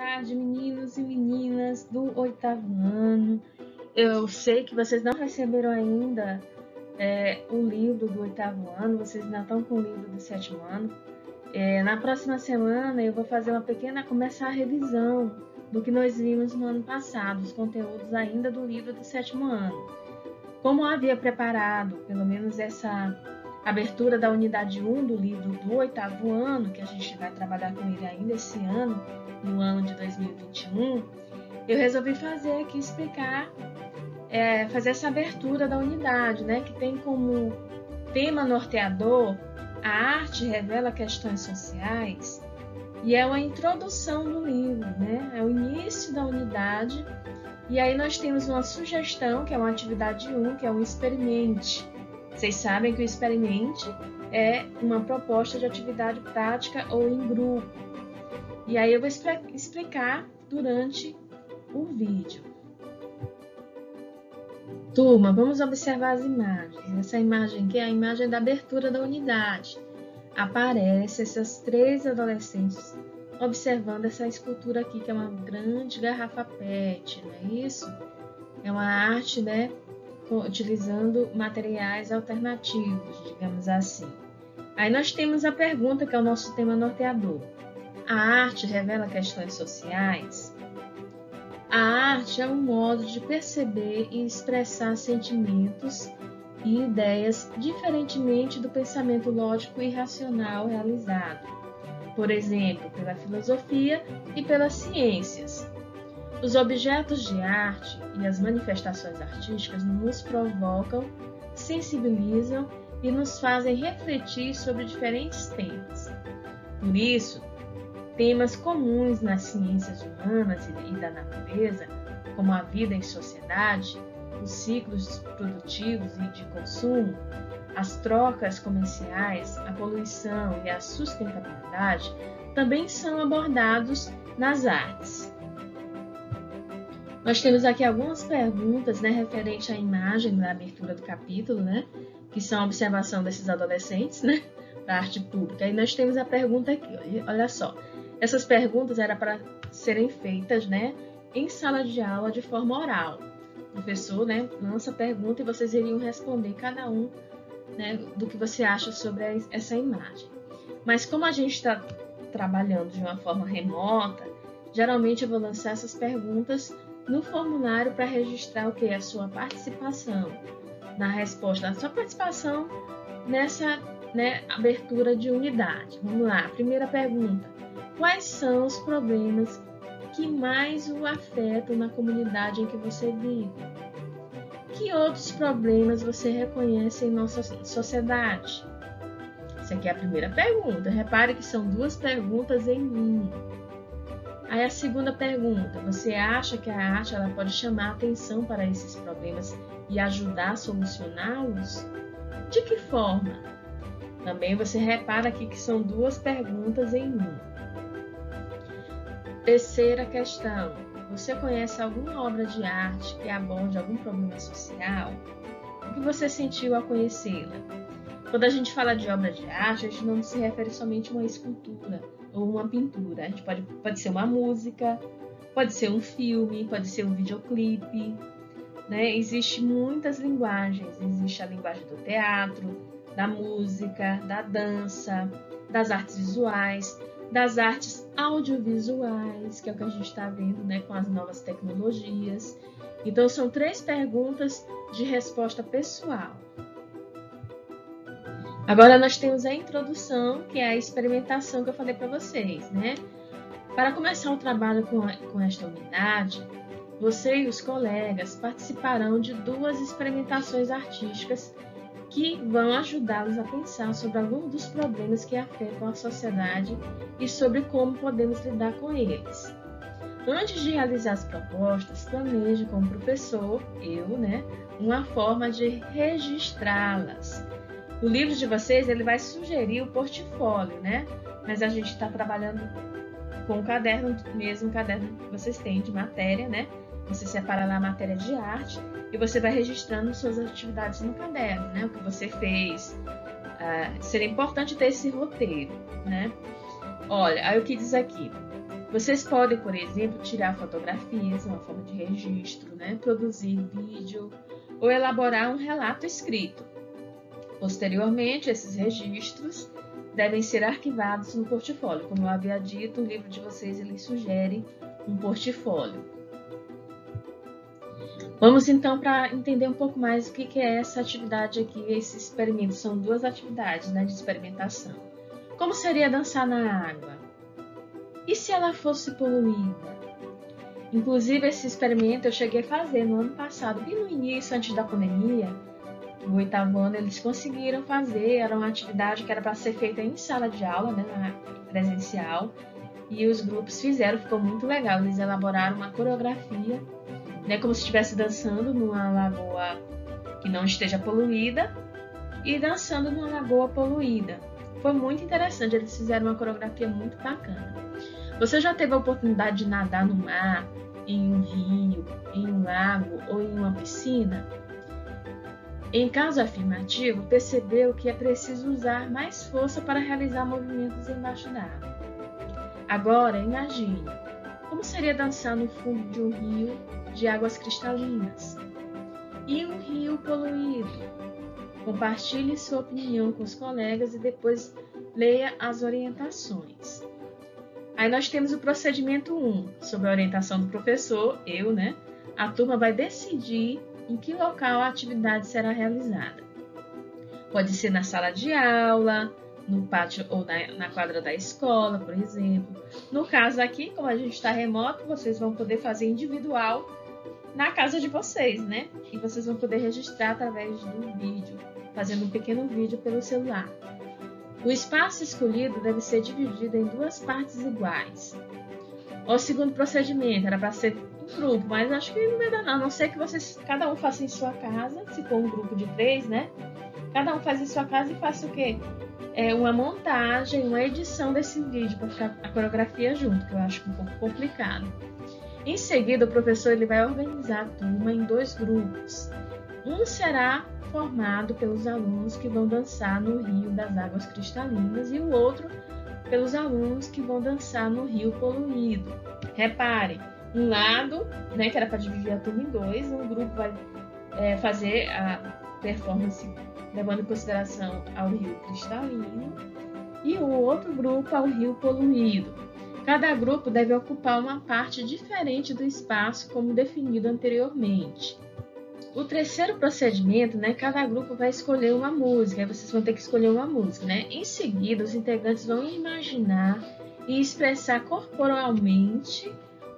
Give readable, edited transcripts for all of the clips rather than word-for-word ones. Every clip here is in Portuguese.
tarde, meninos e meninas do 8º ano. Eu sei que vocês não receberam ainda o livro do 8º ano, vocês ainda estão com o livro do 7º ano. Na próxima semana eu vou fazer começar a revisão do que nós vimos no ano passado, os conteúdos ainda do livro do 7º ano. Como eu havia preparado, pelo menos essa abertura da unidade 1 do livro do 8º ano, que a gente vai trabalhar com ele ainda esse ano, no ano de 2021, eu resolvi fazer aqui fazer essa abertura da unidade, né, que tem como tema norteador a arte revela questões sociais, e é uma introdução do livro, né, é o início da unidade, e aí nós temos uma sugestão, que é uma atividade 1, que é um experimente. Vocês sabem que o experimente é uma proposta de atividade prática ou em grupo. E aí eu vou explicar durante o vídeo. Turma, vamos observar as imagens. Essa imagem aqui é a imagem da abertura da unidade. Aparece essas 3 adolescentes observando essa escultura aqui, que é uma grande garrafa PET, não é isso? É uma arte, né, utilizando materiais alternativos, digamos assim. Aí nós temos a pergunta, que é o nosso tema norteador. A arte revela questões sociais? A arte é um modo de perceber e expressar sentimentos e ideias diferentemente do pensamento lógico e racional realizado, por exemplo, pela filosofia e pelas ciências. Os objetos de arte e as manifestações artísticas nos provocam, sensibilizam e nos fazem refletir sobre diferentes temas. Por isso, temas comuns nas ciências humanas e da natureza, como a vida em sociedade, os ciclos produtivos e de consumo, as trocas comerciais, a poluição e a sustentabilidade, também são abordados nas artes. Nós temos aqui algumas perguntas, né, referente à imagem da abertura do capítulo, né, que são a observação desses adolescentes, né, da arte pública. E nós temos a pergunta aqui, olha só. Essas perguntas eram para serem feitas, né, em sala de aula de forma oral. O professor, né, lança a pergunta e vocês iriam responder cada um, né, do que você acha sobre essa imagem. Mas como a gente está trabalhando de uma forma remota, geralmente eu vou lançar essas perguntas no formulário para registrar o que é a sua participação na resposta, a sua participação nessa, né, abertura de unidade. Vamos lá, primeira pergunta. Quais são os problemas que mais o afetam na comunidade em que você vive? Que outros problemas você reconhece em nossa sociedade? Essa aqui é a primeira pergunta. Repare que são 2 perguntas em uma. Aí a segunda pergunta, você acha que a arte ela pode chamar a atenção para esses problemas e ajudar a solucioná-los? De que forma? Também você repara aqui que são 2 perguntas em uma. Terceira questão, você conhece alguma obra de arte que aborde algum problema social? O que você sentiu ao conhecê-la? Quando a gente fala de obra de arte, a gente não se refere somente a uma escultura ou uma pintura. A gente pode ser uma música, pode ser um filme, pode ser um videoclipe, né? Existem muitas linguagens. Existe a linguagem do teatro, da música, da dança, das artes visuais, das artes audiovisuais, que é o que a gente está vendo, né, com as novas tecnologias. Então, são 3 perguntas de resposta pessoal. Agora nós temos a introdução, que é a experimentação que eu falei para vocês, né? Para começar o trabalho com esta unidade, você e os colegas participarão de 2 experimentações artísticas que vão ajudá-los a pensar sobre alguns dos problemas que afetam a sociedade e sobre como podemos lidar com eles. Antes de realizar as propostas, planeje com o professor, né, uma forma de registrá-las. O livro de vocês ele vai sugerir o portfólio, né? Mas a gente está trabalhando com o caderno, mesmo caderno que vocês têm de matéria, né? Você separa lá a matéria de arte e você vai registrando suas atividades no caderno, né? O que você fez. Seria importante ter esse roteiro, né? Olha, aí o que diz aqui? Vocês podem, por exemplo, tirar fotografias, uma forma de registro, né? Produzir vídeo ou elaborar um relato escrito. Posteriormente, esses registros devem ser arquivados no portfólio. Como eu havia dito, o livro de vocês ele sugere um portfólio. Vamos então para entender um pouco mais o que é essa atividade aqui, esse experimento. São duas atividades, né, de experimentação. Como seria dançar na água? E se ela fosse poluída? Inclusive, esse experimento eu cheguei a fazer no ano passado, bem no início, antes da pandemia. No 8º ano, eles conseguiram fazer. Era uma atividade que era para ser feita em sala de aula, né, na presencial. E os grupos fizeram, ficou muito legal. Eles elaboraram uma coreografia, né, como se estivesse dançando numa lagoa que não esteja poluída e dançando numa lagoa poluída. Foi muito interessante, eles fizeram uma coreografia muito bacana. Você já teve a oportunidade de nadar no mar, em um rio, em um lago ou em uma piscina? Em caso afirmativo, percebeu que é preciso usar mais força para realizar movimentos embaixo d'água. Agora, imagine, como seria dançar no fundo de um rio de águas cristalinas? E um rio poluído? Compartilhe sua opinião com os colegas e depois leia as orientações. Aí nós temos o procedimento 1, sob a orientação do professor, né? A turma vai decidir em que local a atividade será realizada. Pode ser na sala de aula, no pátio ou na quadra da escola, por exemplo. No caso aqui, como a gente está remoto, vocês vão poder fazer individual na casa de vocês, né? E vocês vão poder registrar através do vídeo, fazendo um pequeno vídeo pelo celular. O espaço escolhido deve ser dividido em 2 partes iguais. O segundo procedimento era para ser um grupo, mas acho que não vai dar não. A não ser que vocês, cada um faça em sua casa, se for um grupo de 3, né? Cada um faz em sua casa e faça o quê? Uma montagem, uma edição desse vídeo para ficar a coreografia junto, que eu acho um pouco complicado. Em seguida, o professor ele vai organizar a turma em 2 grupos. Um será formado pelos alunos que vão dançar no rio das águas cristalinas e o outro pelos alunos que vão dançar no rio poluído. Reparem, um lado, né, que era para dividir a turma em 2, um grupo vai fazer a performance levando em consideração ao rio cristalino e o outro grupo ao rio poluído. Cada grupo deve ocupar uma parte diferente do espaço como definido anteriormente. O terceiro procedimento, né, cada grupo vai escolher uma música, aí vocês vão ter que escolher uma música, né? Em seguida, os integrantes vão imaginar e expressar corporalmente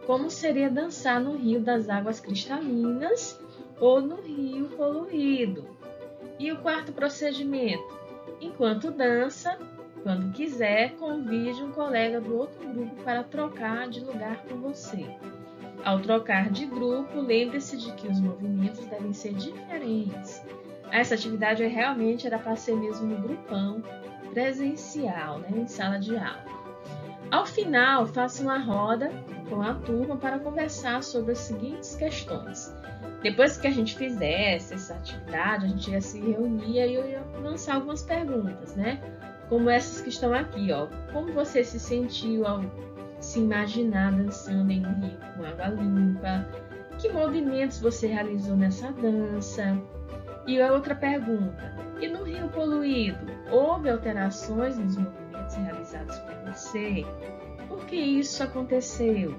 como seria dançar no rio das águas cristalinas ou no rio poluído. E o quarto procedimento, enquanto dança, quando quiser, convide um colega do outro grupo para trocar de lugar com você. Ao trocar de grupo, lembre-se de que os movimentos devem ser diferentes. Essa atividade realmente era para ser mesmo no grupão presencial, né, em sala de aula. Ao final, faça uma roda com a turma para conversar sobre as seguintes questões. Depois que a gente fizesse essa atividade, a gente ia se reunir e eu ia lançar algumas perguntas, né? Como essas que estão aqui, ó. Como você se sentiu ao se imaginar dançando em um rio com água limpa? Que movimentos você realizou nessa dança? E a outra pergunta, e no rio poluído, houve alterações nos movimentos realizados por você? Por que isso aconteceu?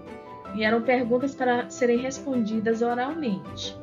E eram perguntas para serem respondidas oralmente.